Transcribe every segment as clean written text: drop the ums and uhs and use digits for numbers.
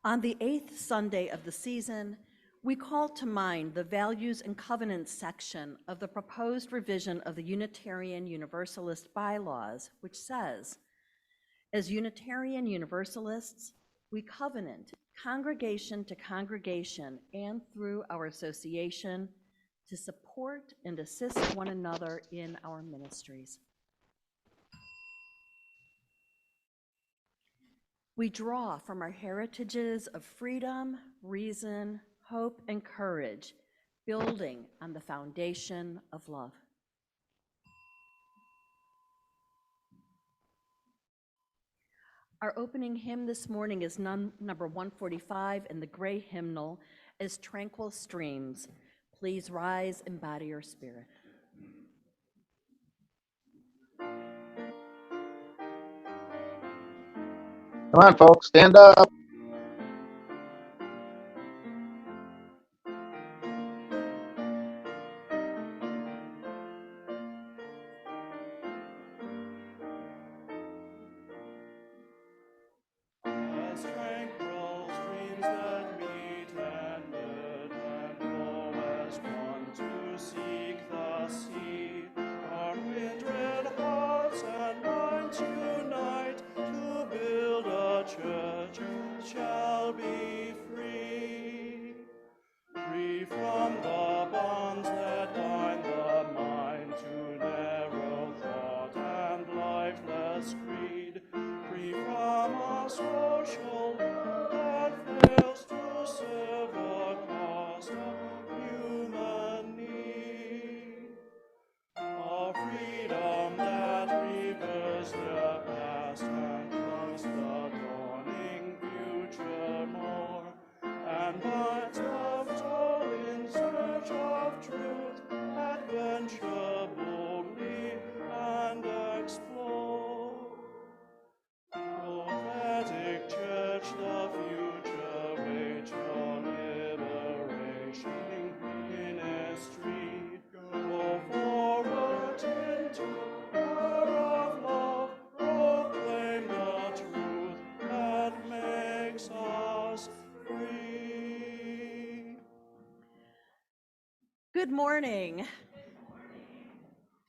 On the 8th Sunday of the season, we call to mind the Values and Covenants section of the proposed revision of the Unitarian Universalist bylaws, which says, as Unitarian Universalists, we covenant congregation to congregation and through our association to support and assist one another in our ministries. We draw from our heritages of freedom, reason, hope, and courage, building on the foundation of love. Our opening hymn this morning is number 145 in the gray hymnal, As Tranquil Streams. Please rise and body your spirit. Come on, folks, stand up. As tranquil streams that meet and mid and flow as one to seek the sea, our kindred hearts and minds unite to build a church shall be free, free from the bonds that bind the mind to narrow thought and lifeless creed, free from a social that fails to serve the cause of human need, a freedom that reveres the past and loves the dawning future more, and binds of soul in search of truth, adventure boldly and explore. Prophetic Church, the future wage your liberation ministry. Go forward into power of love, proclaim the truth that makes us free. Good morning.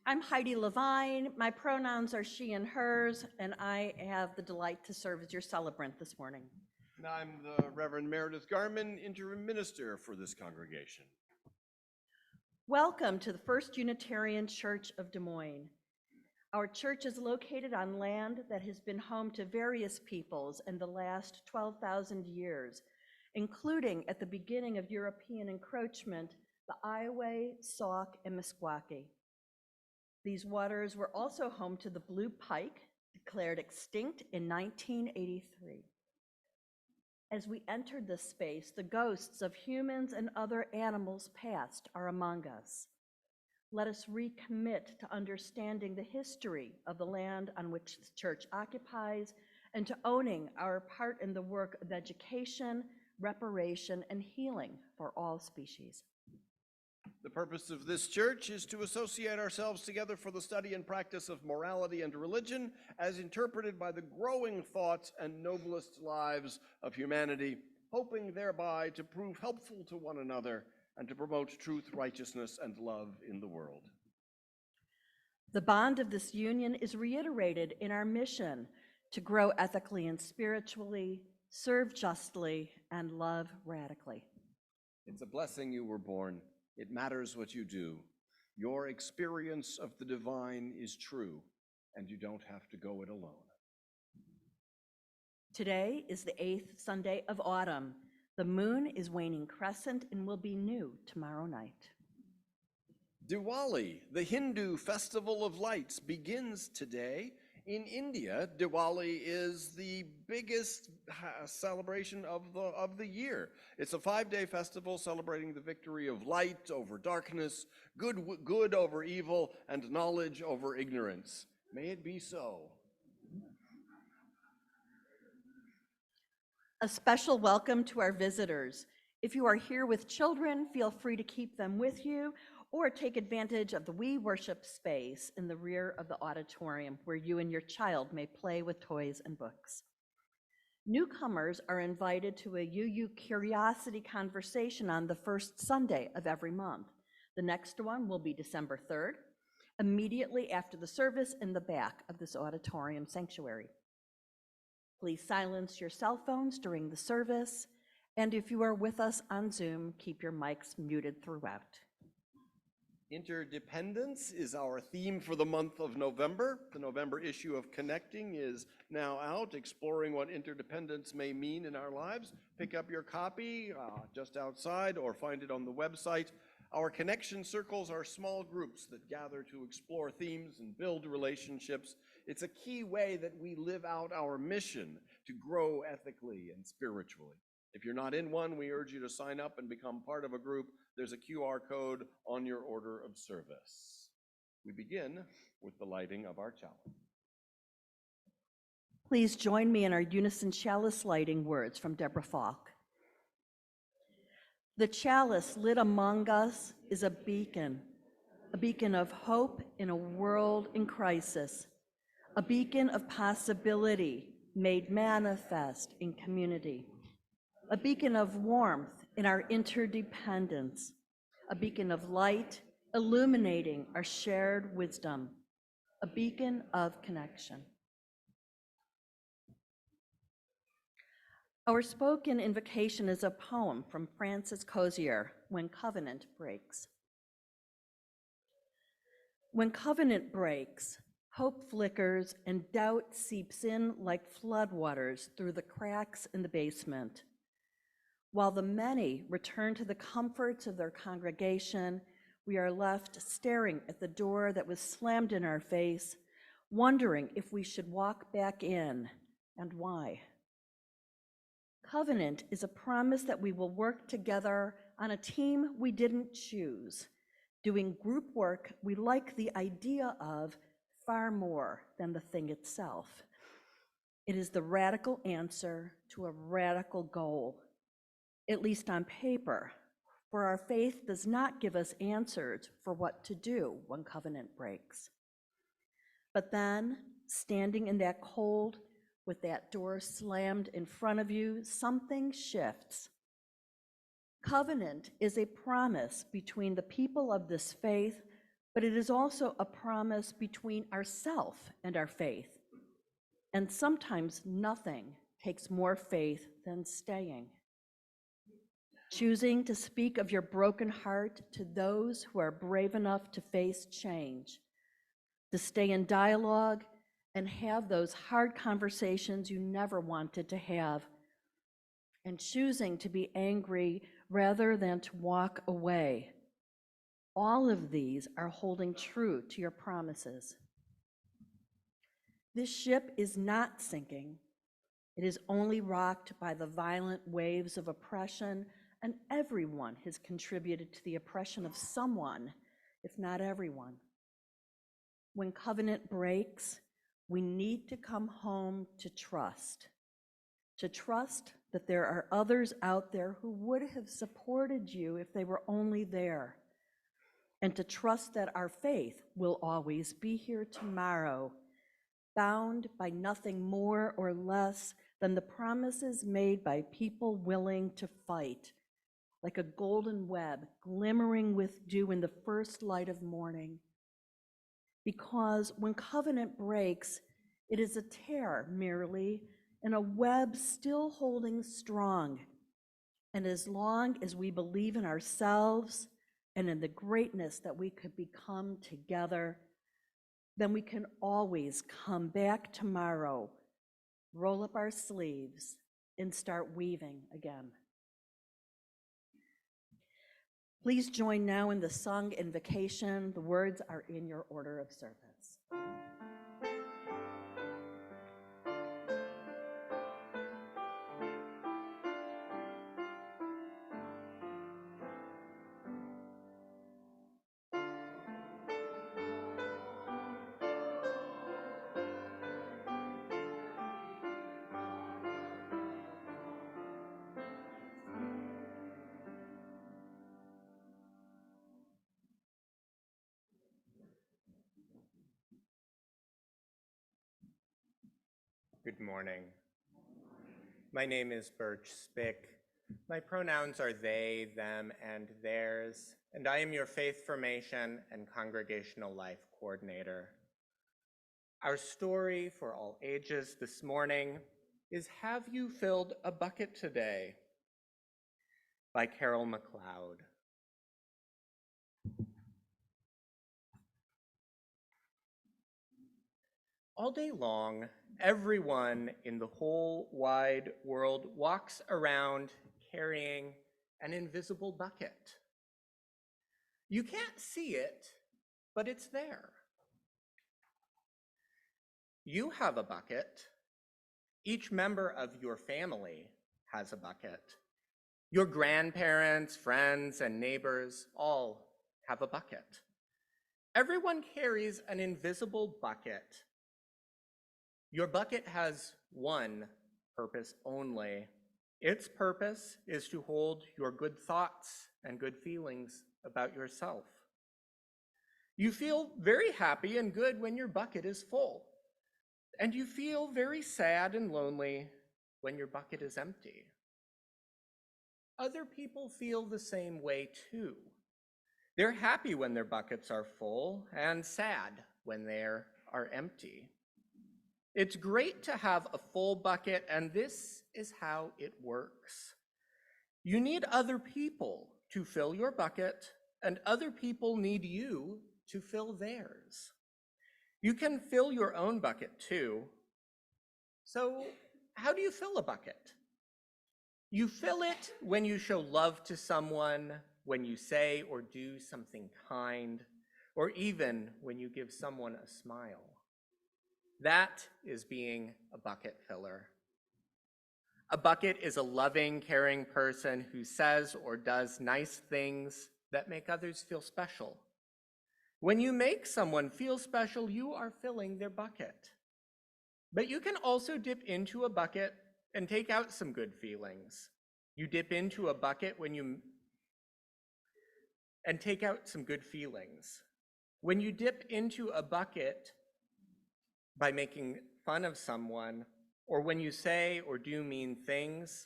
I'm Heidi Levine. My pronouns are she and hers, and I have the delight to serve as your celebrant this morning. And I'm the Reverend Meredith Garmon, interim minister for this congregation. Welcome to the First Unitarian Church of Des Moines. Our church is located on land that has been home to various peoples in the last 12,000 years, including at the beginning of European encroachment, the Iowa, Sauk, and Meskwaki. These waters were also home to the blue pike, declared extinct in 1983. As we entered this space, the ghosts of humans and other animals past are among us. Let us recommit to understanding the history of the land on which the church occupies and to owning our part in the work of education, reparation, and healing for all species. The purpose of this church is to associate ourselves together for the study and practice of morality and religion as interpreted by the growing thoughts and noblest lives of humanity, hoping thereby to prove helpful to one another and to promote truth, righteousness, and love in the world. The bond of this union is reiterated in our mission to grow ethically and spiritually, serve justly, and love radically. It's a blessing you were born. It matters what you do. Your experience of the divine is true, and you don't have to go it alone. Today is the 8th Sunday of autumn. The moon is waning crescent and will be new tomorrow night. Diwali, the Hindu festival of lights, begins today. In India, Diwali is the biggest celebration of the year. It's a 5-day festival celebrating the victory of light over darkness, good over evil, and knowledge over ignorance. May it be so. A special welcome to our visitors. If you are here with children, feel free to keep them with you or take advantage of the We Worship space in the rear of the auditorium where you and your child may play with toys and books. Newcomers are invited to a UU Curiosity Conversation on the first Sunday of every month. The next one will be December 3rd, immediately after the service in the back of this auditorium sanctuary. Please silence your cell phones during the service, and if you are with us on Zoom, keep your mics muted throughout. Interdependence is our theme for the month of November. The November issue of Connecting is now out, exploring what interdependence may mean in our lives. Pick up your copy just outside or find it on the website. Our connection circles are small groups that gather to explore themes and build relationships. It's a key way that we live out our mission to grow ethically and spiritually. If you're not in one, we urge you to sign up and become part of a group. There's a QR code on your order of service. We begin with the lighting of our chalice. Please join me in our unison chalice lighting words from Deborah Falk. The chalice lit among us is a beacon of hope in a world in crisis, a beacon of possibility made manifest in community, a beacon of warmth in our interdependence, a beacon of light illuminating our shared wisdom, a beacon of connection. Our spoken invocation is a poem from Francis Cozier, When Covenant Breaks. When covenant breaks, hope flickers and doubt seeps in like floodwaters through the cracks in the basement. While the many return to the comforts of their congregation, we are left staring at the door that was slammed in our face, wondering if we should walk back in and why. Covenant is a promise that we will work together on a team we didn't choose, doing group work we like the idea of far more than the thing itself. It is the radical answer to a radical goal, at least on paper, for our faith does not give us answers for what to do when covenant breaks. But then, standing in that cold, with that door slammed in front of you, something shifts. Covenant is a promise between the people of this faith, but it is also a promise between ourselves and our faith. And sometimes nothing takes more faith than staying. Choosing to speak of your broken heart to those who are brave enough to face change, to stay in dialogue and have those hard conversations you never wanted to have, and choosing to be angry rather than to walk away. All of these are holding true to your promises. This ship is not sinking. It is only rocked by the violent waves of oppression, and everyone has contributed to the oppression of someone, if not everyone. When covenant breaks, we need to come home to trust that there are others out there who would have supported you if they were only there, and to trust that our faith will always be here tomorrow, bound by nothing more or less than the promises made by people willing to fight, like a golden web glimmering with dew in the first light of morning. Because when covenant breaks, it is a tear merely in a web still holding strong. And as long as we believe in ourselves and in the greatness that we could become together, then we can always come back tomorrow, roll up our sleeves, and start weaving again. Please join now in the sung invocation. The words are in your order of service. Good morning. My name is Birch Spick. My pronouns are they, them, and theirs, and I am your faith formation and congregational life coordinator. Our story for all ages this morning is Have You Filled a Bucket Today? By Carol McLeod. All day long, everyone in the whole wide world walks around carrying an invisible bucket. You can't see it, but it's there. You have a bucket. Each member of your family has a bucket. Your grandparents, friends, and neighbors all have a bucket. Everyone carries an invisible bucket. Your bucket has one purpose only. Its purpose is to hold your good thoughts and good feelings about yourself. You feel very happy and good when your bucket is full, and you feel very sad and lonely when your bucket is empty. Other people feel the same way too. They're happy when their buckets are full and sad when they are empty. It's great to have a full bucket, and this is how it works. You need other people to fill your bucket, and other people need you to fill theirs. You can fill your own bucket too. So, how do you fill a bucket? You fill it when you show love to someone, when you say or do something kind, or even when you give someone a smile. That is being a bucket filler. A bucket is a loving, caring person who says or does nice things that make others feel special. When you make someone feel special, you are filling their bucket. But you can also dip into a bucket and take out some good feelings. You dip into a bucket and take out some good feelings. When you dip into a bucket by making fun of someone, or when you say or do mean things,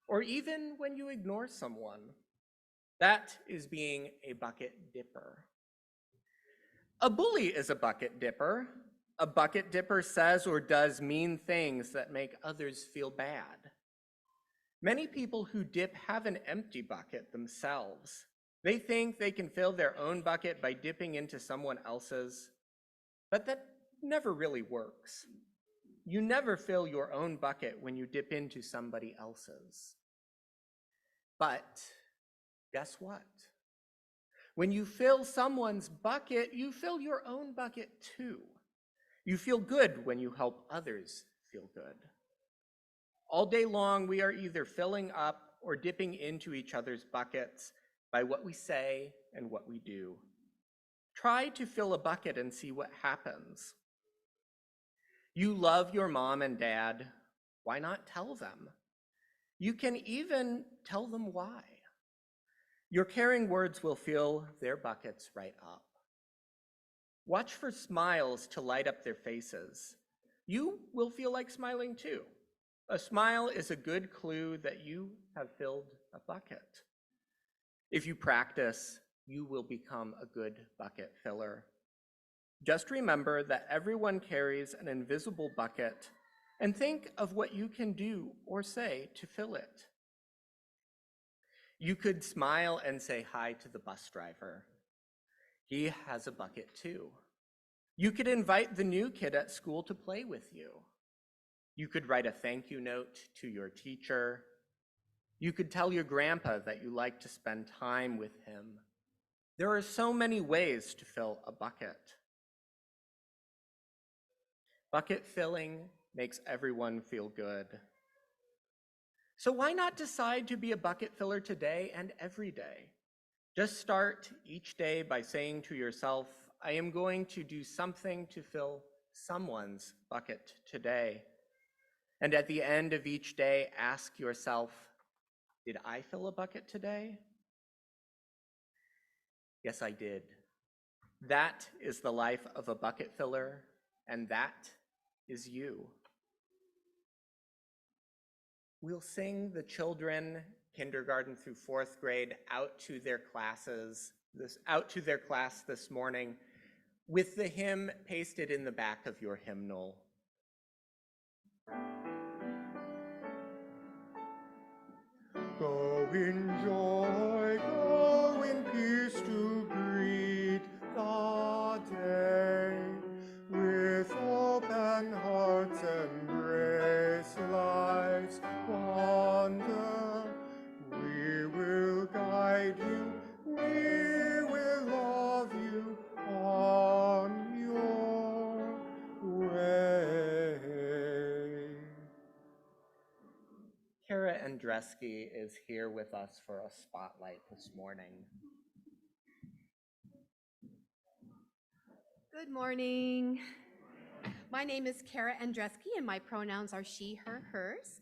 or even when you ignore someone, that is being a bucket dipper. A bully is a bucket dipper. A bucket dipper says or does mean things that make others feel bad. Many people who dip have an empty bucket themselves. They think they can fill their own bucket by dipping into someone else's, but that never really works. You never fill your own bucket when you dip into somebody else's. But guess what? When you fill someone's bucket, you fill your own bucket too. You feel good when you help others feel good. All day long, we are either filling up or dipping into each other's buckets by what we say and what we do. Try to fill a bucket and see what happens. You love your mom and dad. Why not tell them? You can even tell them why. Your caring words will fill their buckets right up. Watch for smiles to light up their faces. You will feel like smiling too. A smile is a good clue that you have filled a bucket. If you practice, you will become a good bucket filler. Just remember that everyone carries an invisible bucket, and think of what you can do or say to fill it. You could smile and say hi to the bus driver. He has a bucket too. You could invite the new kid at school to play with you. You could write a thank you note to your teacher. You could tell your grandpa that you like to spend time with him. There are so many ways to fill a bucket. Bucket filling makes everyone feel good. So why not decide to be a bucket filler today and every day? Just start each day by saying to yourself, I am going to do something to fill someone's bucket today. And at the end of each day, ask yourself, did I fill a bucket today? Yes, I did. That is the life of a bucket filler, and that is you. We'll sing the children, kindergarten through fourth grade, out to their class this morning with the hymn pasted in the back of your hymnal. Go in joy, go in peace to greet the day. With open hearts embrace life's wonder. We will guide you, we will love you on your way. Kara Andreski is here with us for a spotlight this morning. Good morning. My name is Kara Andreski and my pronouns are she, her, hers.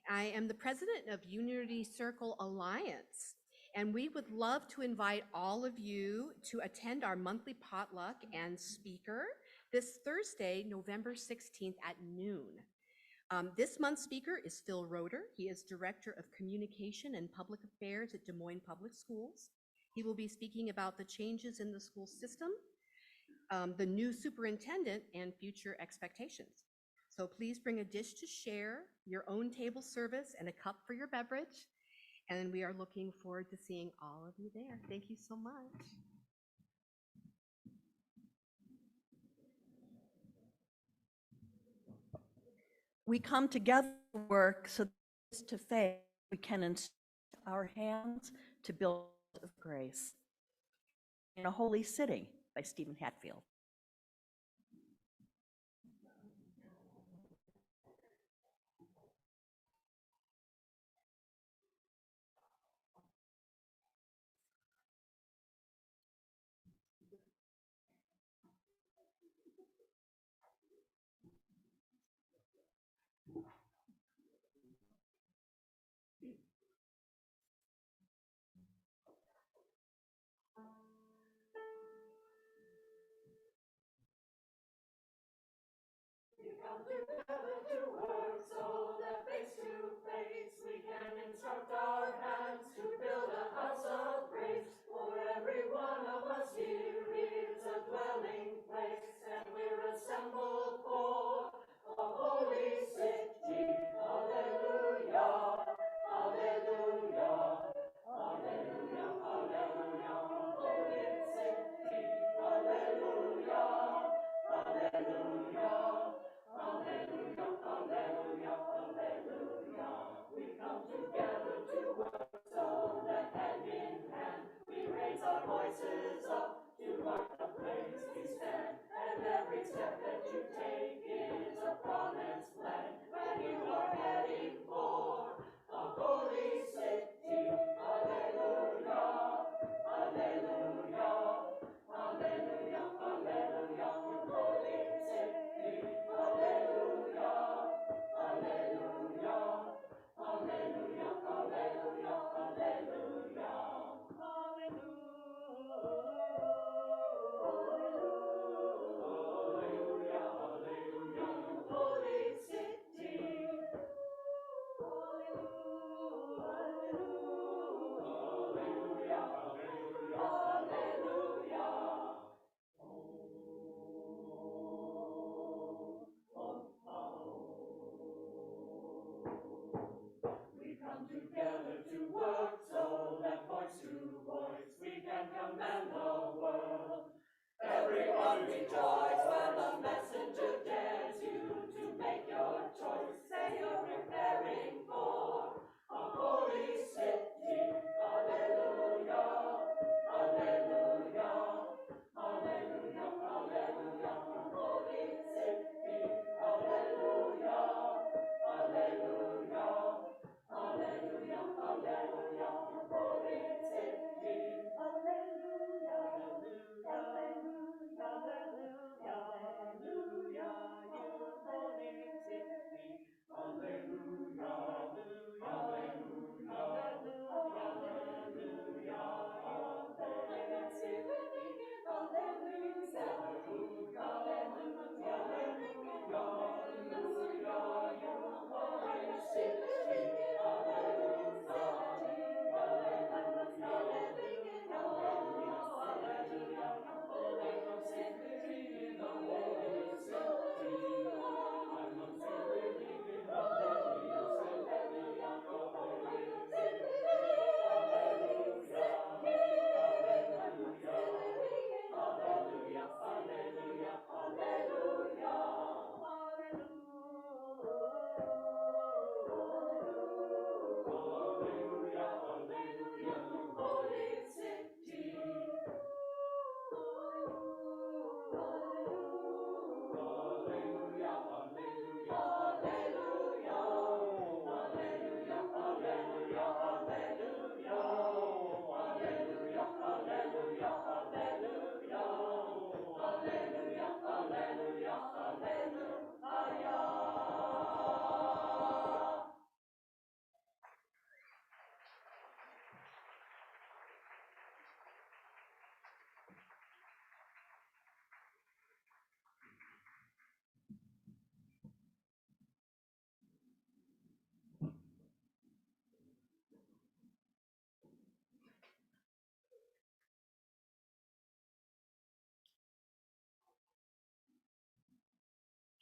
I am the president of Unity Circle Alliance, and we would love to invite all of you to attend our monthly potluck and speaker this Thursday, November 16th at noon. This month's speaker is Phil Roeder. He is Director of Communication and Public Affairs at Des Moines Public Schools. He will be speaking about the changes in the school system, the new superintendent, and future expectations. So please bring a dish to share, your own table service, and a cup for your beverage. And we are looking forward to seeing all of you there. Thank you so much. We come together to work so that to faith we can instruct our hands to build of grace. In a Holy City by Stephen Hatfield.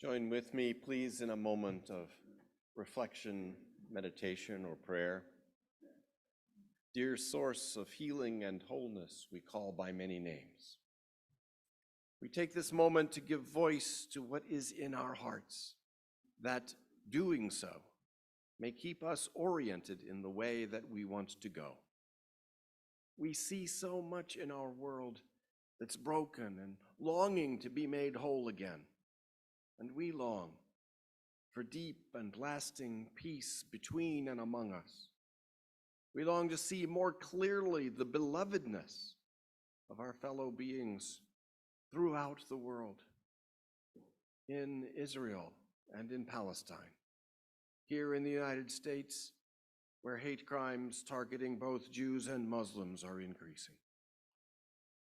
Join with me, please, in a moment of reflection, meditation, or prayer. Dear source of healing and wholeness, we call by many names. We take this moment to give voice to what is in our hearts, that doing so may keep us oriented in the way that we want to go. We see so much in our world that's broken and longing to be made whole again. And we long for deep and lasting peace between and among us. We long to see more clearly the belovedness of our fellow beings throughout the world, in Israel and in Palestine, here in the United States, where hate crimes targeting both Jews and Muslims are increasing,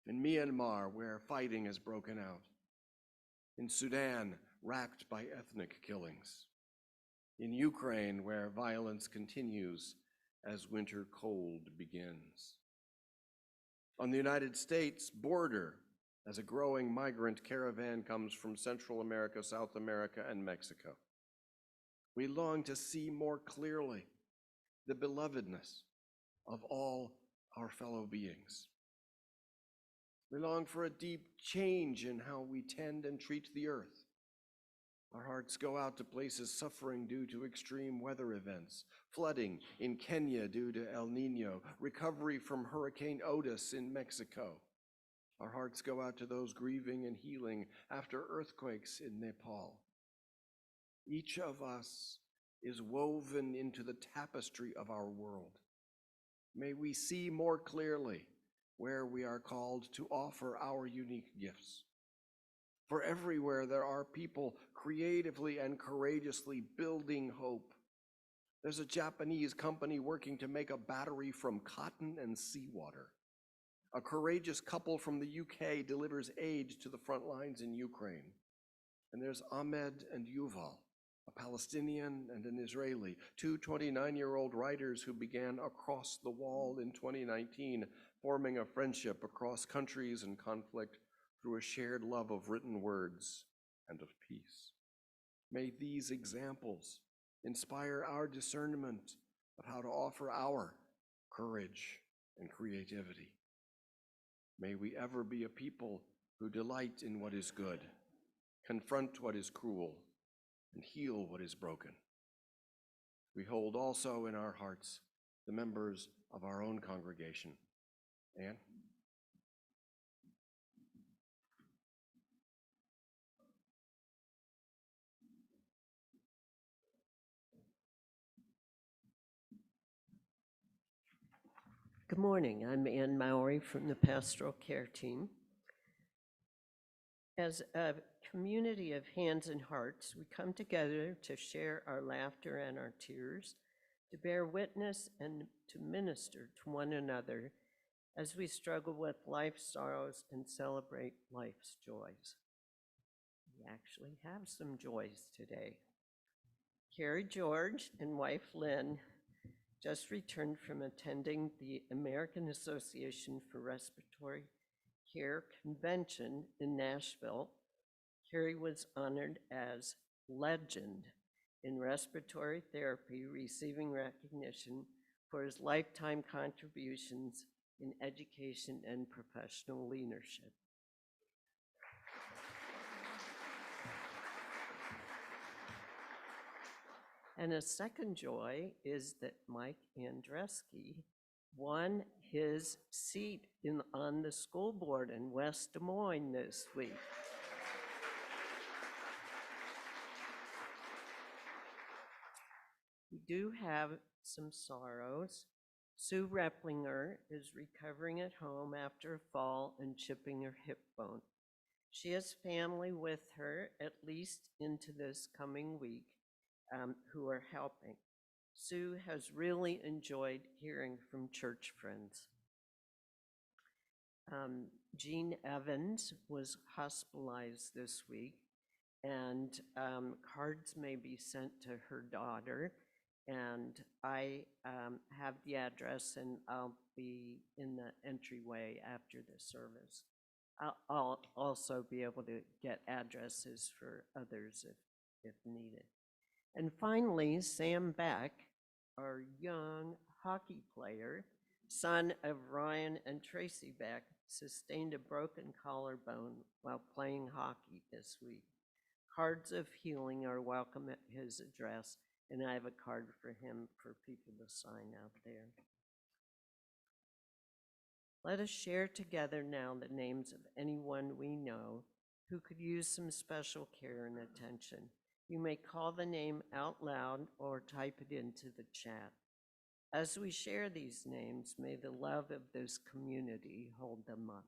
in Myanmar, where fighting has broken out, in Sudan, racked by ethnic killings, in Ukraine, where violence continues as winter cold begins, on the United States border, as a growing migrant caravan comes from Central America, South America, and Mexico. We long to see more clearly the belovedness of all our fellow beings. We long for a deep change in how we tend and treat the earth. Our hearts go out to places suffering due to extreme weather events, flooding in Kenya due to El Nino, recovery from Hurricane Otis in Mexico. Our hearts go out to those grieving and healing after earthquakes in Nepal. Each of us is woven into the tapestry of our world. May we see more clearly where we are called to offer our unique gifts. For everywhere there are people creatively and courageously building hope. There's a Japanese company working to make a battery from cotton and seawater. A courageous couple from the UK delivers aid to the front lines in Ukraine. And there's Ahmed and Yuval, a Palestinian and an Israeli, two 29-year-old writers who began Across the Wall in 2019, forming a friendship across countries and conflict through a shared love of written words and of peace. May these examples inspire our discernment of how to offer our courage and creativity. May we ever be a people who delight in what is good, confront what is cruel, and heal what is broken. We hold also in our hearts the members of our own congregation. Anne? Good morning. I'm Ann Mowry from the Pastoral Care Team. As a community of hands and hearts, we come together to share our laughter and our tears, to bear witness and to minister to one another as we struggle with life's sorrows and celebrate life's joys. We actually have some joys today. Carrie George and wife Lynn just returned from attending the American Association for Respiratory Care Convention in Nashville. Carrie was honored as Legend in Respiratory Therapy, receiving recognition for his lifetime contributions in education and professional leadership. And a second joy is that Mike Andreski won his seat on the school board in West Des Moines this week. We do have some sorrows. Sue Replinger is recovering at home after a fall and chipping her hip bone. She has family with her at least into this coming week who are helping. Sue has really enjoyed hearing from church friends. Jean Evans was hospitalized this week, and cards may be sent to her daughter, and I have the address, and I'll be in the entryway after the service. I'll also be able to get addresses for others if needed. And finally, Sam Beck, our young hockey player, son of Ryan and Tracy Beck, sustained a broken collarbone while playing hockey this week. Cards of healing are welcome at his address, and I have a card for him for people to sign out there. Let us share together now the names of anyone we know who could use some special care and attention. You may call the name out loud or type it into the chat. As we share these names, may the love of this community hold them up.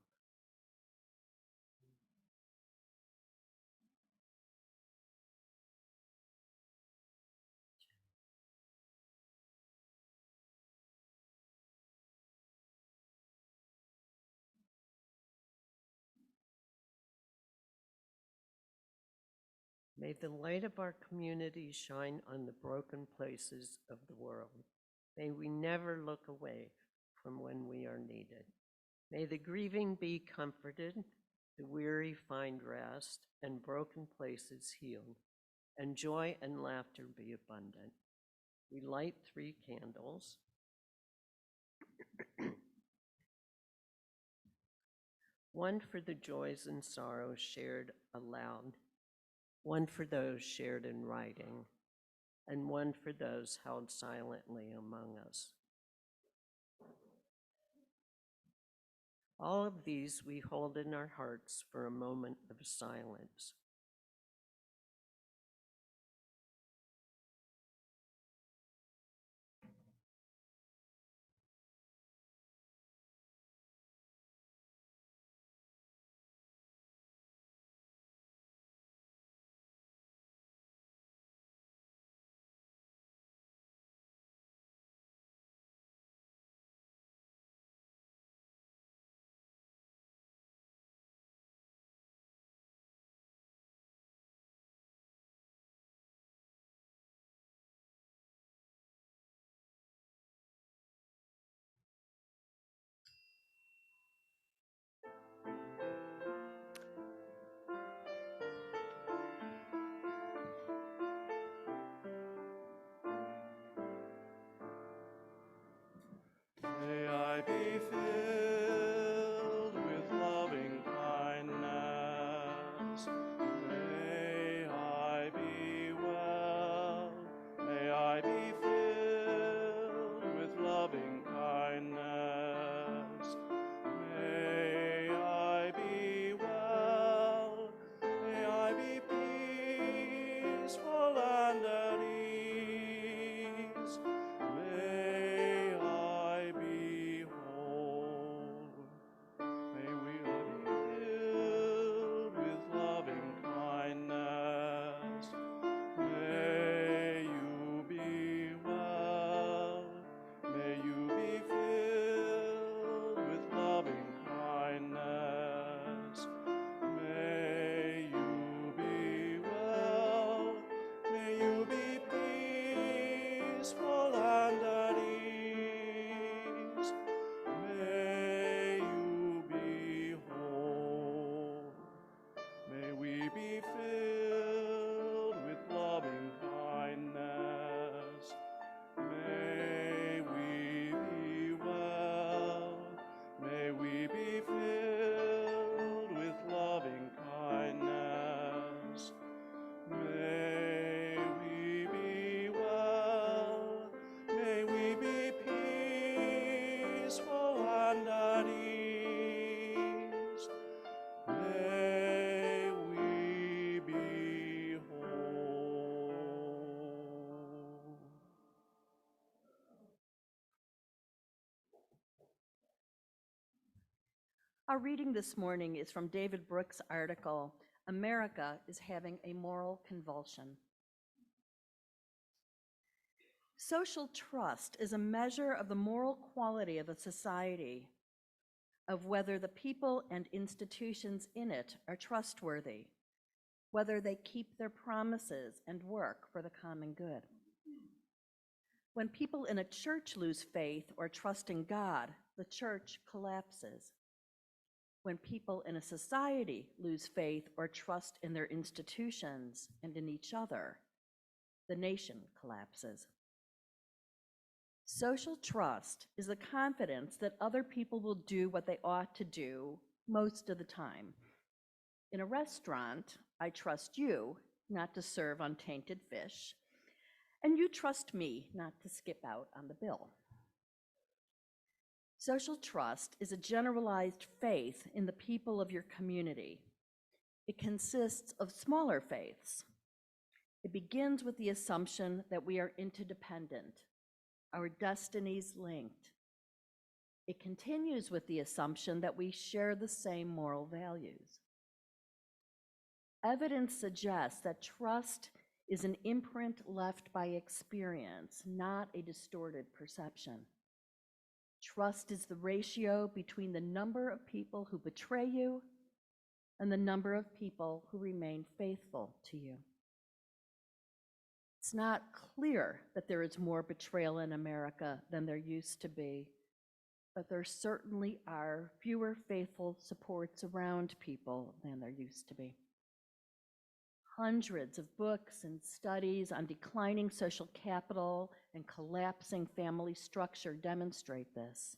May the light of our community shine on the broken places of the world. May we never look away from when we are needed. May the grieving be comforted, the weary find rest, and broken places healed, and joy and laughter be abundant. We light 3 candles. One for the joys and sorrows shared aloud, one for those shared in writing, and one for those held silently among us. All of these we hold in our hearts for a moment of silence. May I be filled with loving kindness. May I be well. May I be filled with loving kindness. May I be well. May I be peaceful and at ease. May I be whole. May we be filled with loving kindness. May you be well. May you be filled with loving kindness. May you be well. May you be peaceful and at ease. May you be whole. May we be filled with loving kindness. May we be well. May we be filled with loving kindness. May we be well. May we be peaceful and at ease. May we be whole. Our reading this morning is from David Brooks' article, "America is Having a Moral Convulsion." Social trust is a measure of the moral quality of a society, of whether the people and institutions in it are trustworthy, whether they keep their promises and work for the common good. When people in a church lose faith or trust in God, the church collapses. When people in a society lose faith or trust in their institutions and in each other, the nation collapses. Social trust is the confidence that other people will do what they ought to do most of the time. In a restaurant, I trust you not to serve untainted fish, and you trust me not to skip out on the bill. Social trust is a generalized faith in the people of your community. It consists of smaller faiths. It begins with the assumption that we are interdependent, our destinies linked. It continues with the assumption that we share the same moral values. Evidence suggests that trust is an imprint left by experience, not a distorted perception. Trust is the ratio between the number of people who betray you and the number of people who remain faithful to you. It's not clear that there is more betrayal in America than there used to be, but there certainly are fewer faithful supports around people than there used to be. Hundreds of books and studies on declining social capital and collapsing family structure demonstrate this.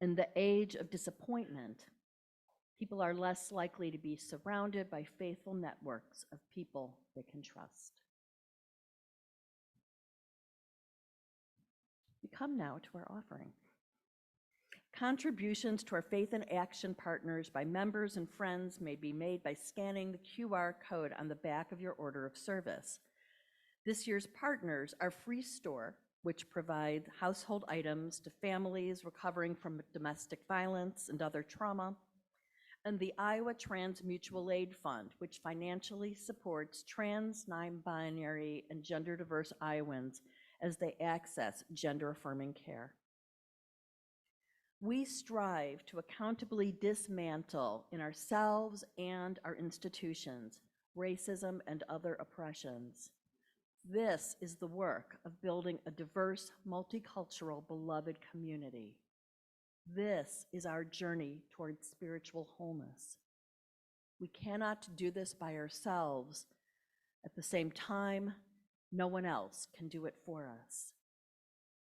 In the age of disappointment, people are less likely to be surrounded by faithful networks of people they can trust. We come now to our offering. Contributions to our Faith in Action partners by members and friends may be made by scanning the QR code on the back of your order of service. This year's partners are Free Store, which provide household items to families recovering from domestic violence and other trauma, and the Iowa Trans Mutual Aid Fund, which financially supports trans, non-binary, and gender-diverse Iowans as they access gender-affirming care. We strive to accountably dismantle in ourselves and our institutions racism and other oppressions. This is the work of building a diverse, multicultural, beloved community. This is our journey toward spiritual wholeness. We cannot do this by ourselves. At the same time, no one else can do it for us.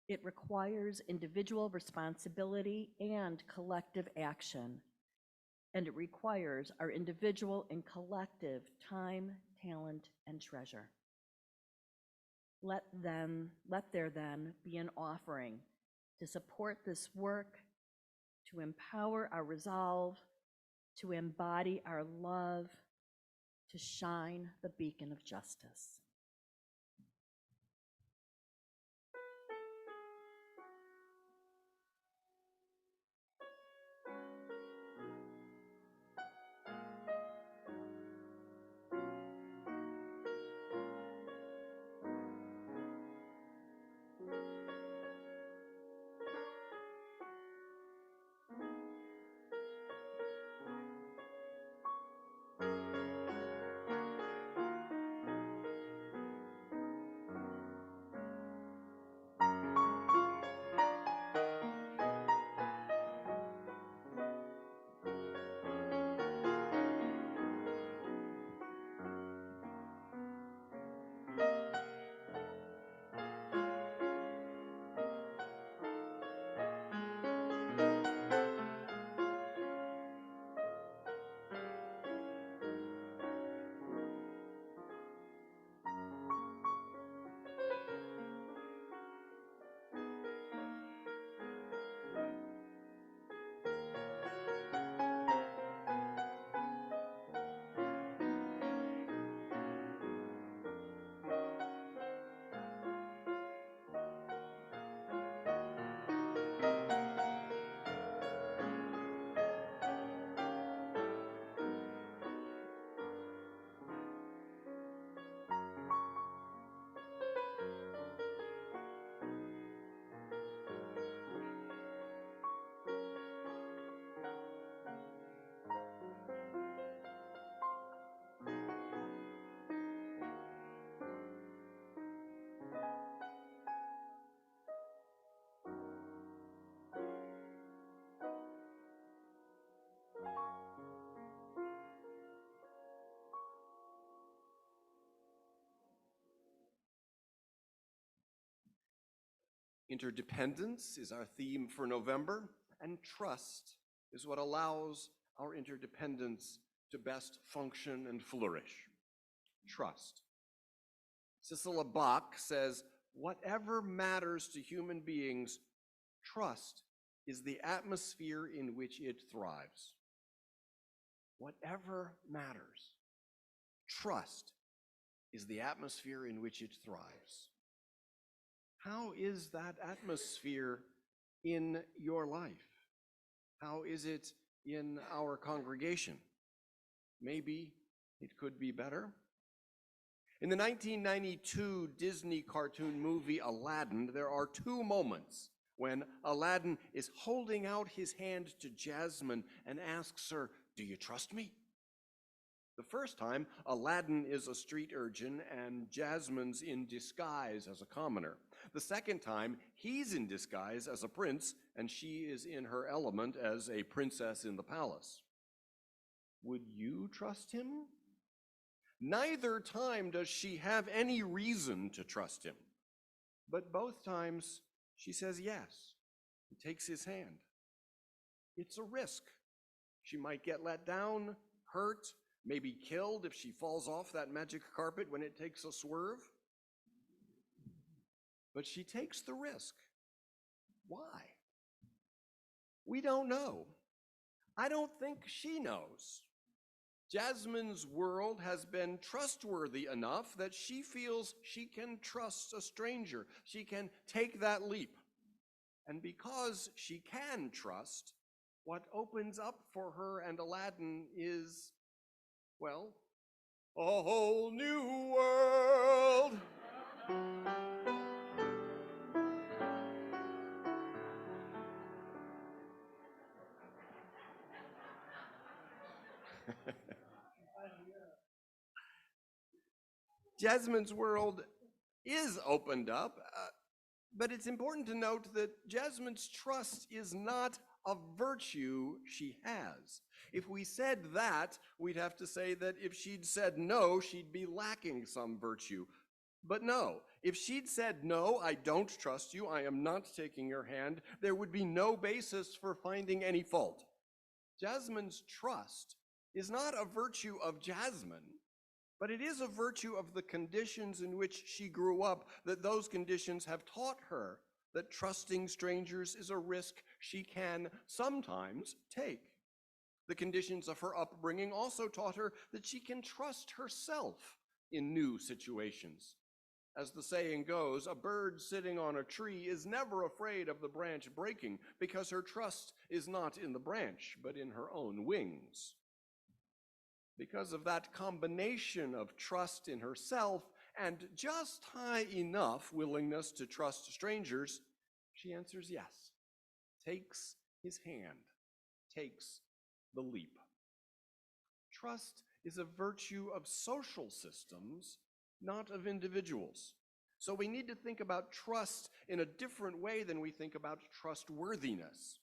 It requires individual responsibility and collective action, and it requires our individual and collective time, talent, and treasure. Let there then be an offering to support this work, to empower our resolve, to embody our love, to shine the beacon of justice. Interdependence is our theme for November, and trust is what allows our interdependence to best function and flourish. Trust. Cicely Bach says, whatever matters to human beings, trust is the atmosphere in which it thrives. Whatever matters, trust is the atmosphere in which it thrives. How is that atmosphere in your life? How is it in our congregation? Maybe it could be better. In the 1992 Disney cartoon movie Aladdin, there are two moments when Aladdin is holding out his hand to Jasmine and asks her, "Do you trust me?" The first time, Aladdin is a street urchin and Jasmine's in disguise as a commoner. The second time, he's in disguise as a prince and she is in her element as a princess in the palace. Would you trust him? Neither time does she have any reason to trust him. But both times, she says yes, and takes his hand. It's a risk. She might get let down, hurt, maybe killed if she falls off that magic carpet when it takes a swerve. But she takes the risk. Why? We don't know. I don't think she knows. Jasmine's world has been trustworthy enough that she feels she can trust a stranger. She can take that leap. And because she can trust, what opens up for her and Aladdin is, well, a whole new world. Jasmine's world is opened up, but it's important to note that Jasmine's trust is not a virtue she has. If we said that, we'd have to say that if she'd said no, she'd be lacking some virtue. But no, if she'd said, "No, I don't trust you, I am not taking your hand," there would be no basis for finding any fault. Jasmine's trust is not a virtue of Jasmine, but it is a virtue of the conditions in which she grew up, that those conditions have taught her that trusting strangers is a risk she can sometimes take. The conditions of her upbringing also taught her that she can trust herself in new situations. As the saying goes, a bird sitting on a tree is never afraid of the branch breaking because her trust is not in the branch, but in her own wings. Because of that combination of trust in herself and just high enough willingness to trust strangers, she answers yes, takes his hand, takes the leap. Trust is a virtue of social systems, not of individuals. So we need to think about trust in a different way than we think about trustworthiness.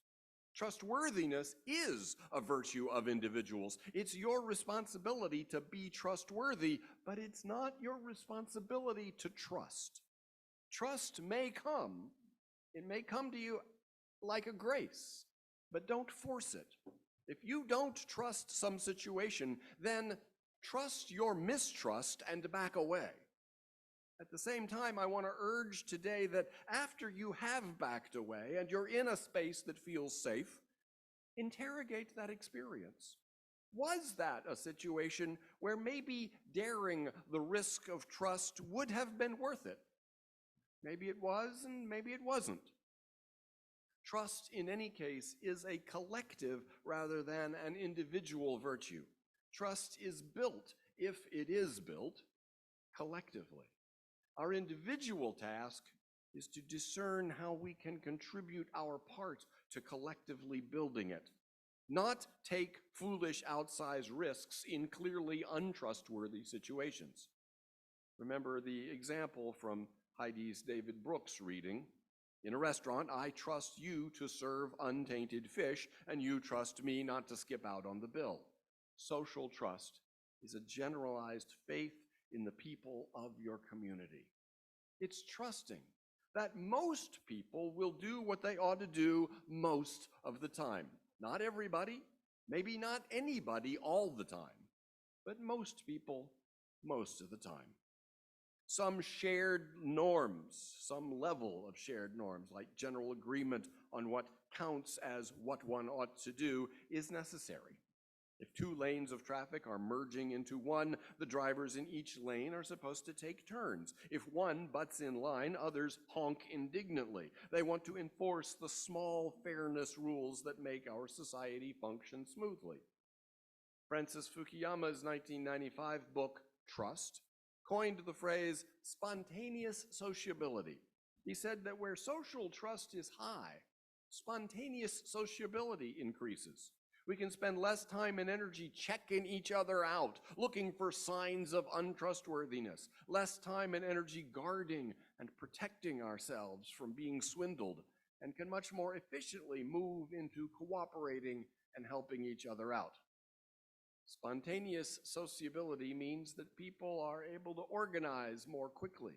Trustworthiness is a virtue of individuals. It's your responsibility to be trustworthy, but it's not your responsibility to trust. Trust may come. It may come to you like a grace, but don't force it. If you don't trust some situation, then trust your mistrust and back away. At the same time, I want to urge today that after you have backed away and you're in a space that feels safe, interrogate that experience. Was that a situation where maybe daring the risk of trust would have been worth it? Maybe it was, and maybe it wasn't. Trust, in any case, is a collective rather than an individual virtue. Trust is built, if it is built, collectively. Our individual task is to discern how we can contribute our part to collectively building it, not take foolish outsized risks in clearly untrustworthy situations. Remember the example from Heidi's David Brooks reading. In a restaurant, I trust you to serve untainted fish, and you trust me not to skip out on the bill. Social trust is a generalized faith in the people of your community. It's trusting that most people will do what they ought to do most of the time. Not everybody, maybe not anybody all the time, but most people most of the time. Some shared norms, some level of shared norms, like general agreement on what counts as what one ought to do, is necessary. If 2 lanes of traffic are merging into one, the drivers in each lane are supposed to take turns. If one butts in line, others honk indignantly. They want to enforce the small fairness rules that make our society function smoothly. Francis Fukuyama's 1995 book, Trust, coined the phrase spontaneous sociability. He said that where social trust is high, spontaneous sociability increases. We can spend less time and energy checking each other out, looking for signs of untrustworthiness, less time and energy guarding and protecting ourselves from being swindled, and can much more efficiently move into cooperating and helping each other out. Spontaneous sociability means that people are able to organize more quickly,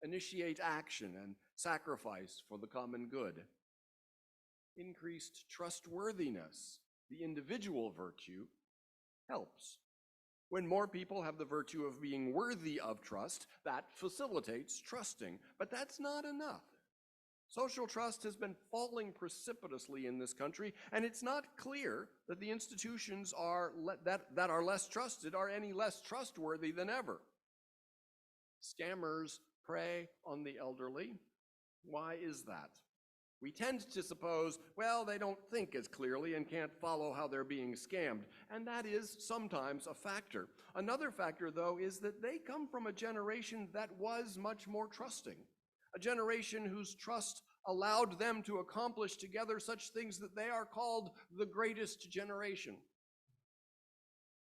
initiate action, and sacrifice for the common good. Increased trustworthiness, the individual virtue, helps. When more people have the virtue of being worthy of trust, that facilitates trusting. But that's not enough. Social trust has been falling precipitously in this country, and it's not clear that the institutions that are less trusted are any less trustworthy than ever. Scammers prey on the elderly. Why is that? We tend to suppose, well, they don't think as clearly and can't follow how they're being scammed, and that is sometimes a factor. Another factor, though, is that they come from a generation that was much more trusting, a generation whose trust allowed them to accomplish together such things that they are called the greatest generation.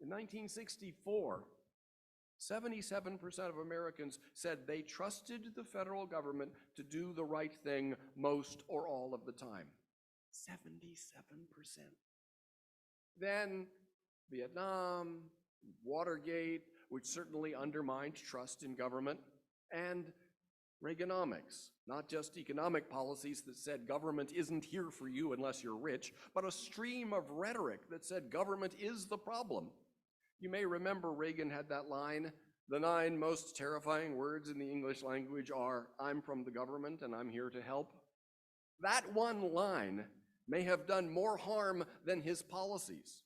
In 1964, 77% of Americans said they trusted the federal government to do the right thing most or all of the time. 77%. Then Vietnam, Watergate, which certainly undermined trust in government, and Reaganomics, not just economic policies that said government isn't here for you unless you're rich, but a stream of rhetoric that said government is the problem. You may remember Reagan had that line, "The 9 most terrifying words in the English language are, I'm from the government and I'm here to help." That one line may have done more harm than his policies.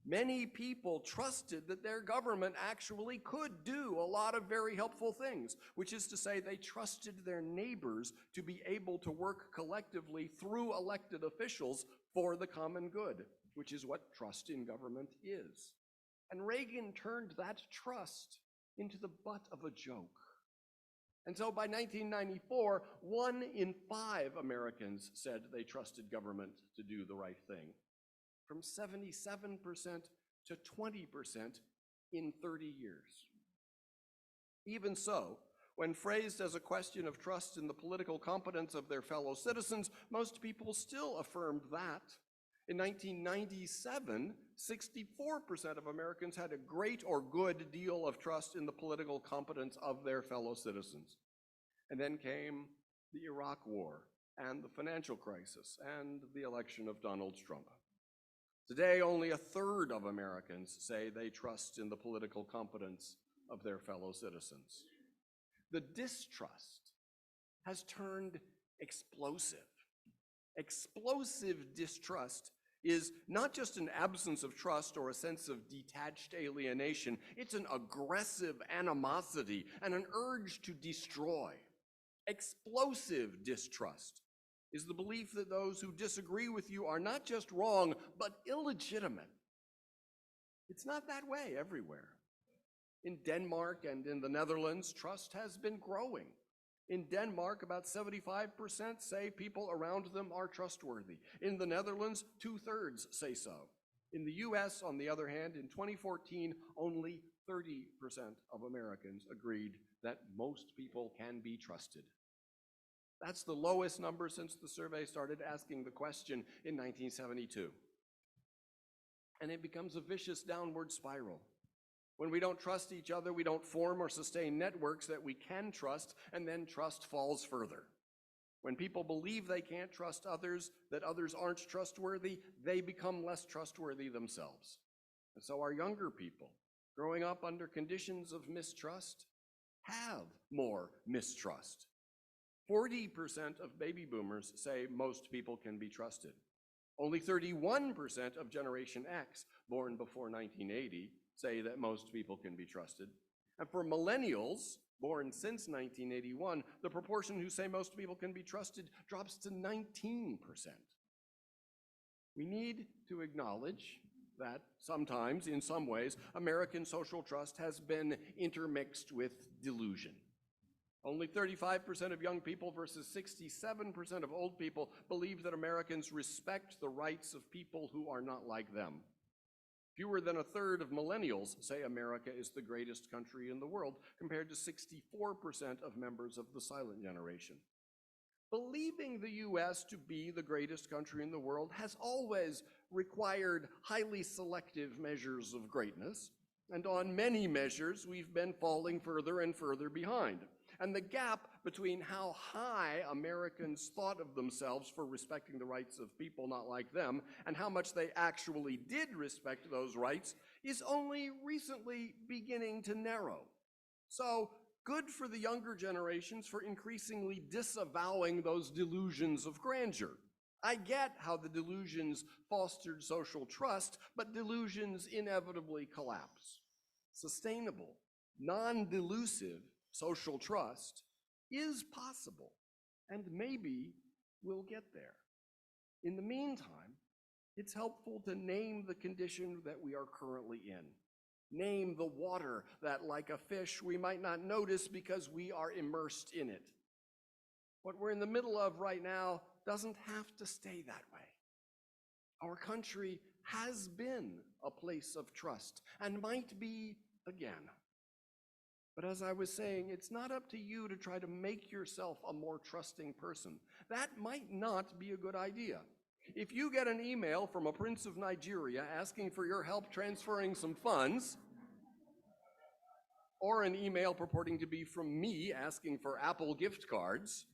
Many people trusted that their government actually could do a lot of very helpful things, which is to say they trusted their neighbors to be able to work collectively through elected officials for the common good, which is what trust in government is. And Reagan turned that trust into the butt of a joke. And so by 1994, 1 in 5 Americans said they trusted government to do the right thing, from 77% to 20% in 30 years. Even so, when phrased as a question of trust in the political competence of their fellow citizens, most people still affirmed that. In 1997, 64% of Americans had a great or good deal of trust in the political competence of their fellow citizens. And then came the Iraq War and the financial crisis and the election of Donald Trump. Today, only 1/3 of Americans say they trust in the political competence of their fellow citizens. The distrust has turned explosive. Explosive distrust is not just an absence of trust or a sense of detached alienation, it's an aggressive animosity and an urge to destroy. Explosive distrust is the belief that those who disagree with you are not just wrong, but illegitimate. It's not that way everywhere. In Denmark and in the Netherlands, trust has been growing. In Denmark, about 75% say people around them are trustworthy. In the Netherlands, 2/3 say so. In the US, on the other hand, in 2014, only 30% of Americans agreed that most people can be trusted. That's the lowest number since the survey started asking the question in 1972. And it becomes a vicious downward spiral. When we don't trust each other, we don't form or sustain networks that we can trust, and then trust falls further. When people believe they can't trust others, that others aren't trustworthy, they become less trustworthy themselves. And so our younger people, growing up under conditions of mistrust, have more mistrust. 40% of baby boomers say most people can be trusted. Only 31% of Generation X, born before 1980, say that most people can be trusted. And for millennials, born since 1981, the proportion who say most people can be trusted drops to 19%. We need to acknowledge that sometimes, in some ways, American social trust has been intermixed with delusion. Only 35% of young people versus 67% of old people believe that Americans respect the rights of people who are not like them. Fewer than a third of millennials say America is the greatest country in the world, compared to 64% of members of the silent generation. Believing the US to be the greatest country in the world has always required highly selective measures of greatness, and on many measures we've been falling further and further behind. And the gap between how high Americans thought of themselves for respecting the rights of people not like them and how much they actually did respect those rights is only recently beginning to narrow. So good for the younger generations for increasingly disavowing those delusions of grandeur. I get how the delusions fostered social trust, but delusions inevitably collapse. Sustainable, non-delusive social trust is possible, and maybe we'll get there. In the meantime, it's helpful to name the condition that we are currently in. Name the water that, like a fish, we might not notice because we are immersed in it. What we're in the middle of right now doesn't have to stay that way. Our country has been a place of trust and might be again. But as I was saying, it's not up to you to try to make yourself a more trusting person. That might not be a good idea. If you get an email from a prince of Nigeria asking for your help transferring some funds, or an email purporting to be from me asking for Apple gift cards,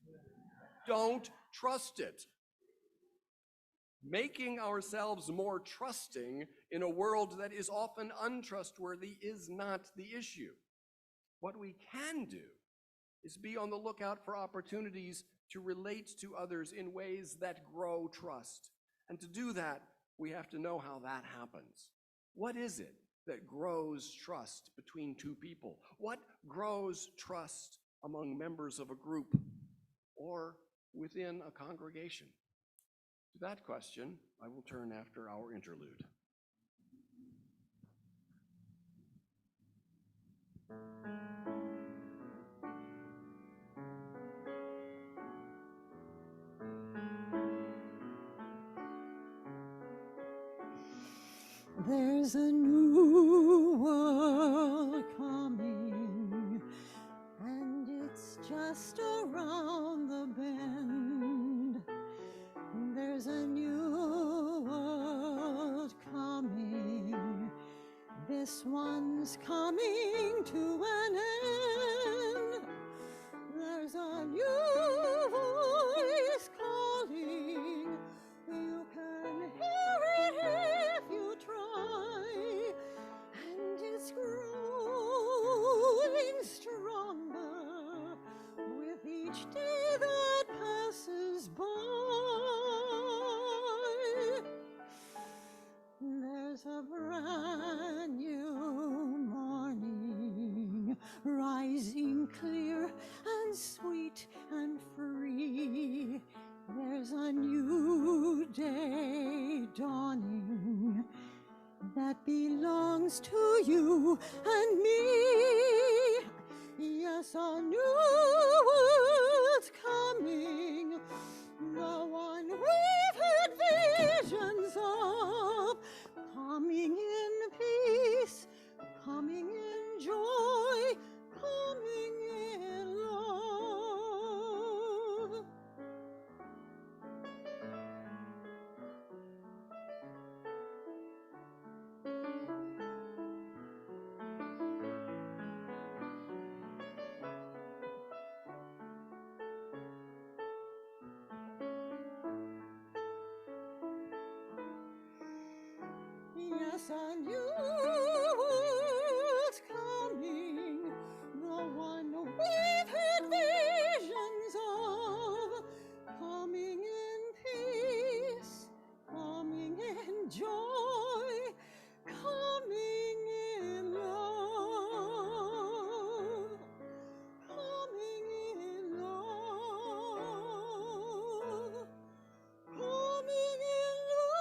don't trust it. Making ourselves more trusting in a world that is often untrustworthy is not the issue. What we can do is be on the lookout for opportunities to relate to others in ways that grow trust. And to do that, we have to know how that happens. What is it that grows trust between two people? What grows trust among members of a group or within a congregation? To that question, I will turn after our interlude. There's a new world coming, and it's just around the bend. There's a new world coming, this one's coming to an end. There's a new voice calling, you can hear it if you try, and it's growing stronger with each day that passes by. There's a brand new morning, rising clear and sweet and free. There's a new day dawning that belongs to you and me. Yes, a new world's coming, the one we've had visions of, coming in peace, coming in joy, coming in love. a new world coming, the one we've had visions of, coming in peace, coming in joy, coming in love, coming in love, coming in love.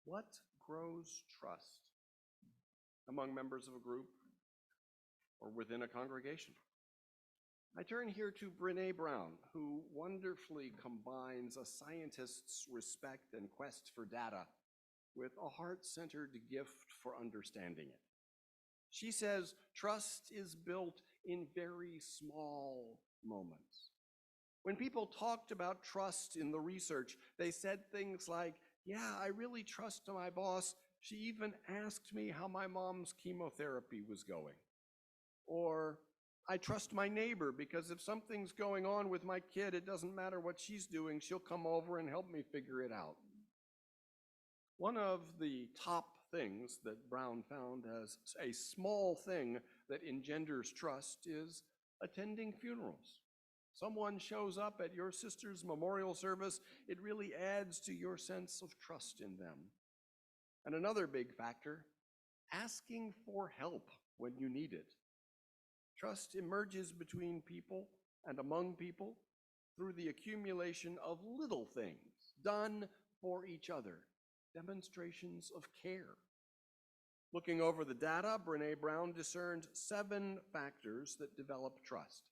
What grows trust among members of a group or within a congregation? I turn here to Brene Brown, who wonderfully combines a scientist's respect and quest for data with a heart-centered gift for understanding it. She says trust is built in very small moments. When people talked about trust in the research, they said things like, "Yeah, I really trust my boss. She even asked me how my mom's chemotherapy was going." Or, "I trust my neighbor because if something's going on with my kid, it doesn't matter what she's doing, she'll come over and help me figure it out." One of the top things that Brown found as a small thing that engenders trust is attending funerals. Someone shows up at your sister's memorial service, it really adds to your sense of trust in them. And another big factor, asking for help when you need it. Trust emerges between people and among people through the accumulation of little things done for each other, demonstrations of care. Looking over the data, Brene Brown discerned 7 factors that develop trust.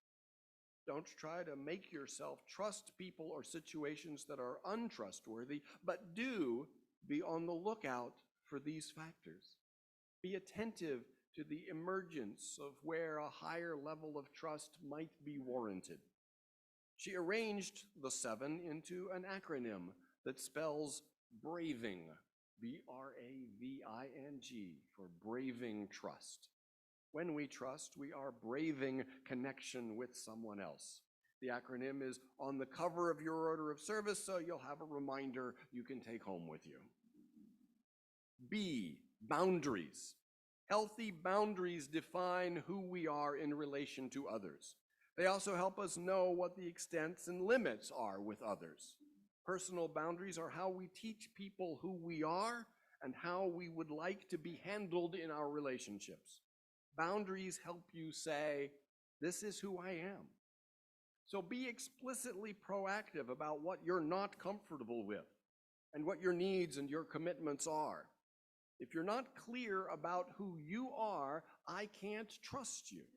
Don't try to make yourself trust people or situations that are untrustworthy, but do be on the lookout for these factors. Be attentive to the emergence of where a higher level of trust might be warranted. She arranged the 7 into an acronym that spells BRAVING, B-R-A-V-I-N-G, for braving trust. When we trust, we are braving connection with someone else. The acronym is on the cover of your order of service, so you'll have a reminder you can take home with you. B, boundaries. Healthy boundaries define who we are in relation to others. They also help us know what the extents and limits are with others. Personal boundaries are how we teach people who we are and how we would like to be handled in our relationships. Boundaries help you say, "This is who I am." So be explicitly proactive about what you're not comfortable with and what your needs and your commitments are. If you're not clear about who you are, I can't trust you.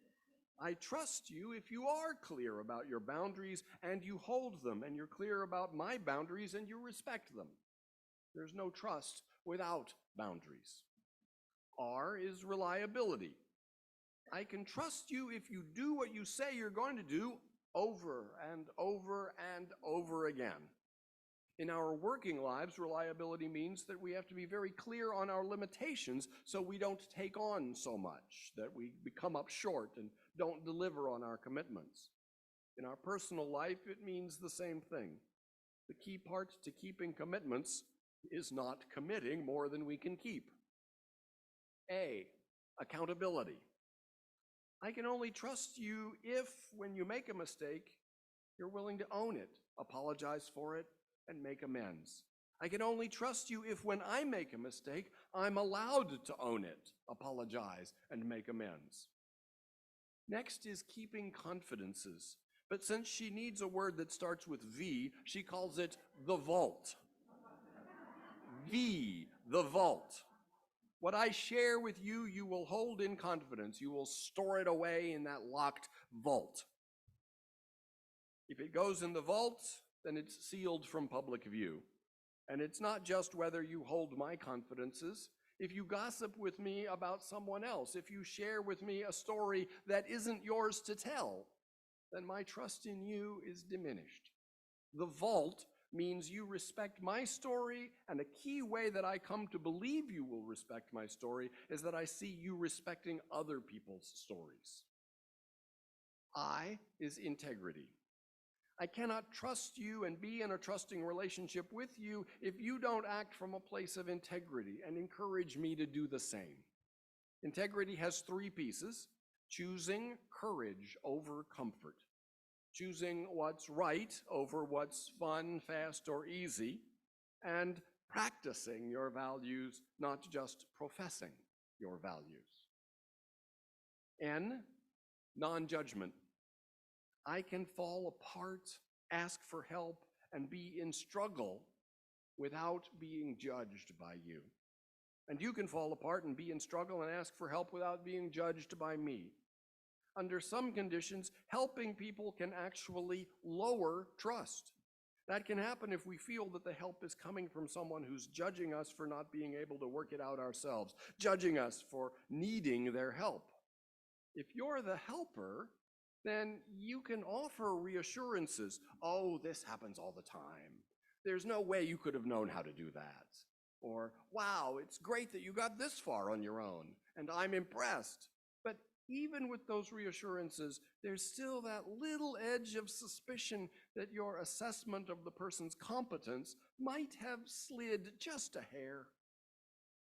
I trust you if you are clear about your boundaries and you hold them, and you're clear about my boundaries and you respect them. There's no trust without boundaries. R is reliability. I can trust you if you do what you say you're going to do over and over and over again. In our working lives, reliability means that we have to be very clear on our limitations so we don't take on so much, that we come up short and don't deliver on our commitments. In our personal life, it means the same thing. The key part to keeping commitments is not committing more than we can keep. A, accountability. I can only trust you if, when you make a mistake, you're willing to own it, apologize for it, and make amends. I can only trust you if, when I make a mistake, I'm allowed to own it, apologize, and make amends. Next is keeping confidences. But since she needs a word that starts with V, she calls it the vault. V, the vault. What I share with you, you will hold in confidence. You will store it away in that locked vault. If it goes in the vault, then it's sealed from public view. And it's not just whether you hold my confidences. If you gossip with me about someone else, if you share with me a story that isn't yours to tell, then my trust in you is diminished. The vault means you respect my story, and a key way that I come to believe you will respect my story is that I see you respecting other people's stories. I is integrity. I cannot trust you and be in a trusting relationship with you if you don't act from a place of integrity and encourage me to do the same. Integrity has three pieces: choosing courage over comfort, choosing what's right over what's fun, fast, or easy, and practicing your values, not just professing your values. N, non-judgment. I can fall apart, ask for help, and be in struggle without being judged by you. And you can fall apart and be in struggle and ask for help without being judged by me. Under some conditions, helping people can actually lower trust. That can happen if we feel that the help is coming from someone who's judging us for not being able to work it out ourselves, judging us for needing their help. If you're the helper, then you can offer reassurances. Oh, this happens all the time. There's no way you could have known how to do that. Or, wow, it's great that you got this far on your own, and I'm impressed. But even with those reassurances, there's still that little edge of suspicion that your assessment of the person's competence might have slid just a hair.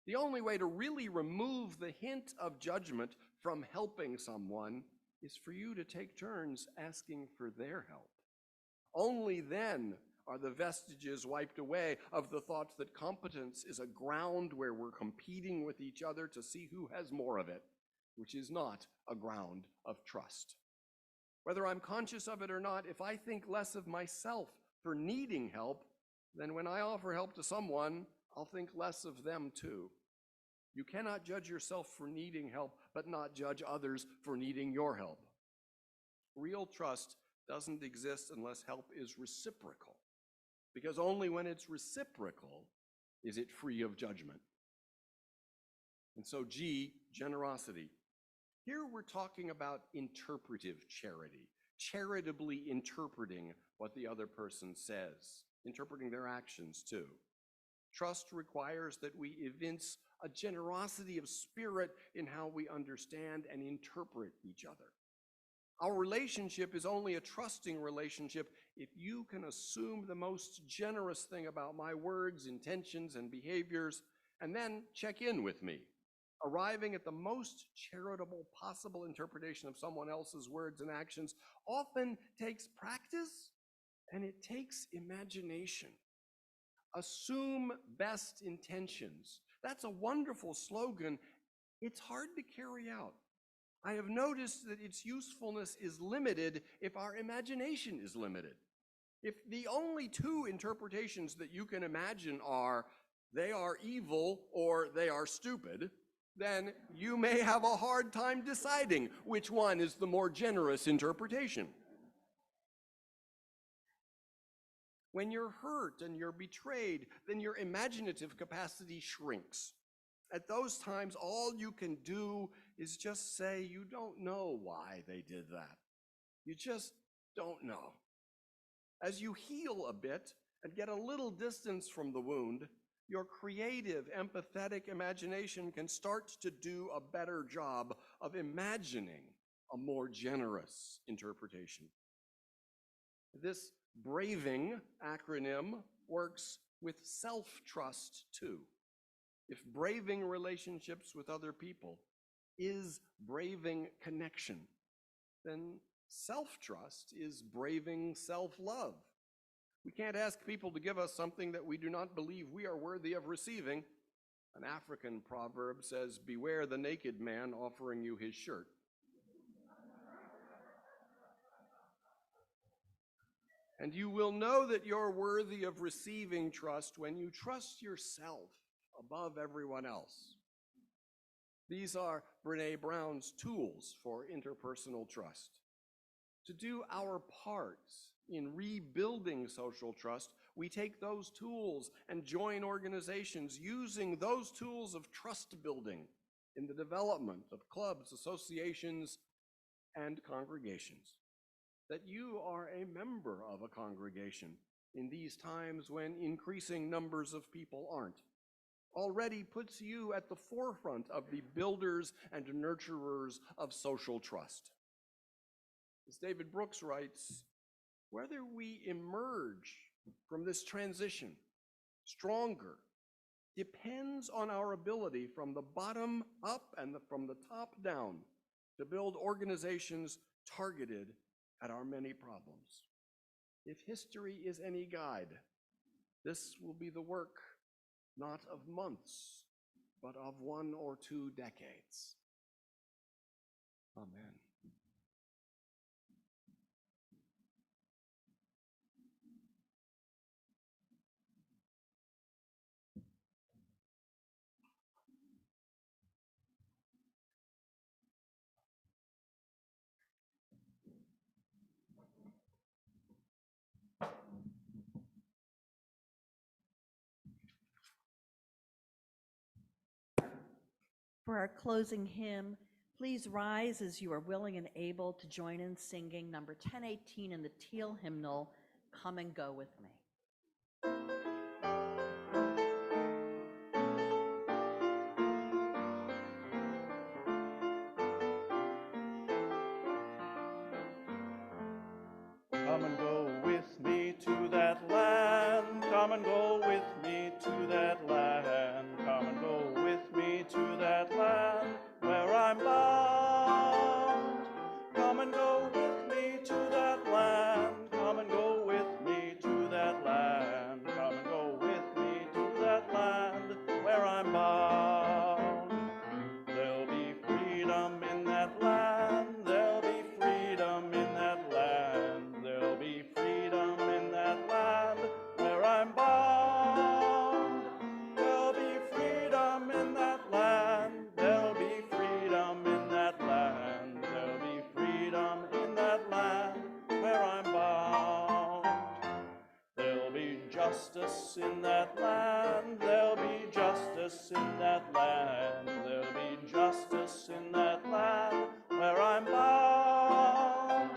The only way to really remove the hint of judgment from helping someone is for you to take turns asking for their help. Only then are the vestiges wiped away of the thought that competence is a ground where we're competing with each other to see who has more of it, which is not a ground of trust. Whether I'm conscious of it or not, if I think less of myself for needing help, then when I offer help to someone, I'll think less of them too. You cannot judge yourself for needing help, but not judge others for needing your help. Real trust doesn't exist unless help is reciprocal, because only when it's reciprocal is it free of judgment. And so G, generosity. Here we're talking about interpretive charity, charitably interpreting what the other person says, interpreting their actions too. Trust requires that we evince a generosity of spirit in how we understand and interpret each other. Our relationship is only a trusting relationship if you can assume the most generous thing about my words, intentions, and behaviors, and then check in with me. Arriving at the most charitable possible interpretation of someone else's words and actions often takes practice, and it takes imagination. Assume best intentions. That's a wonderful slogan. It's hard to carry out. I have noticed that its usefulness is limited if our imagination is limited. If the only two interpretations that you can imagine are they are evil or they are stupid, then you may have a hard time deciding which one is the more generous interpretation. When you're hurt and you're betrayed, then your imaginative capacity shrinks. At those times, all you can do is just say you don't know why they did that. You just don't know. As you heal a bit and get a little distance from the wound, your creative, empathetic imagination can start to do a better job of imagining a more generous interpretation. This braving acronym works with self-trust too. If braving relationships with other people is braving connection, then self-trust is braving self-love. We can't ask people to give us something that we do not believe we are worthy of receiving. An African proverb says, "Beware the naked man offering you his shirt." And you will know that you're worthy of receiving trust when you trust yourself above everyone else. These are Brené Brown's tools for interpersonal trust. To do our parts in rebuilding social trust, we take those tools and join organizations using those tools of trust building in the development of clubs, associations, and congregations. That you are a member of a congregation in these times when increasing numbers of people aren't, already puts you at the forefront of the builders and nurturers of social trust. As David Brooks writes, whether we emerge from this transition stronger depends on our ability from the bottom up and from the top down to build organizations targeted at our many problems. If history is any guide, this will be the work not of months, but of 1 or 2 decades. Amen. For our closing hymn, please rise as you are willing and able to join in singing number 1018 in the Teal hymnal, Come and Go With Me. Come and go with me to that land. Come and go with me to that land. Come and go with me to that land where I'm bound. Come and go with me to that land. Come and go with me to that land. Come and go with me to that land where I'm bound. There'll be freedom in that land. There'll be freedom in that land. There'll be freedom in that land where I'm bound. There'll be freedom in that land. There'll be freedom in that land. There'll be freedom in that land where I'm bound. There'll be justice in that land. There'll be justice in that land. There'll be justice in that land where I'm bound.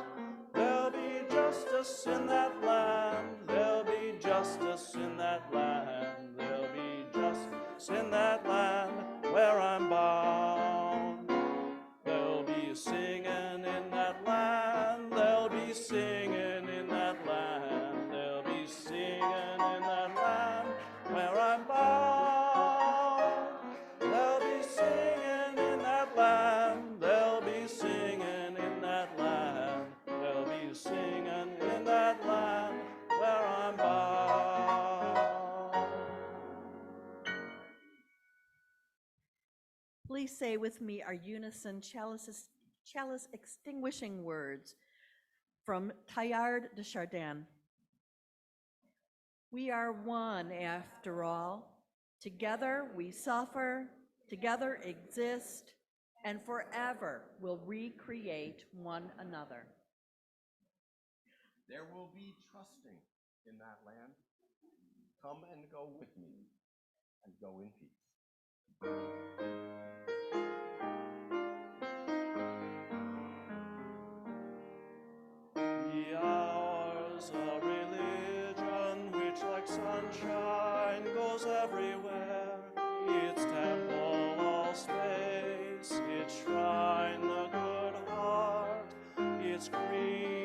There'll be justice in that land. There'll be justice in that land. There'll be justice in that land where I'm bound. There'll be singing in that land. There'll be singing in that land. There'll be singing in that land where I'm bound. There'll be singing in that land. There'll be singing in that land. There'll be singing in that land where I'm bound. Please say with me our unison chalice extinguishing words from Teilhard de Chardin. We are one after all. Together we suffer, together exist, and forever will recreate one another. There will be trusting in that land. Come and go with me, and go in peace. Ours a religion which like sunshine goes everywhere. Its temple all space, its shrine the good heart, its creed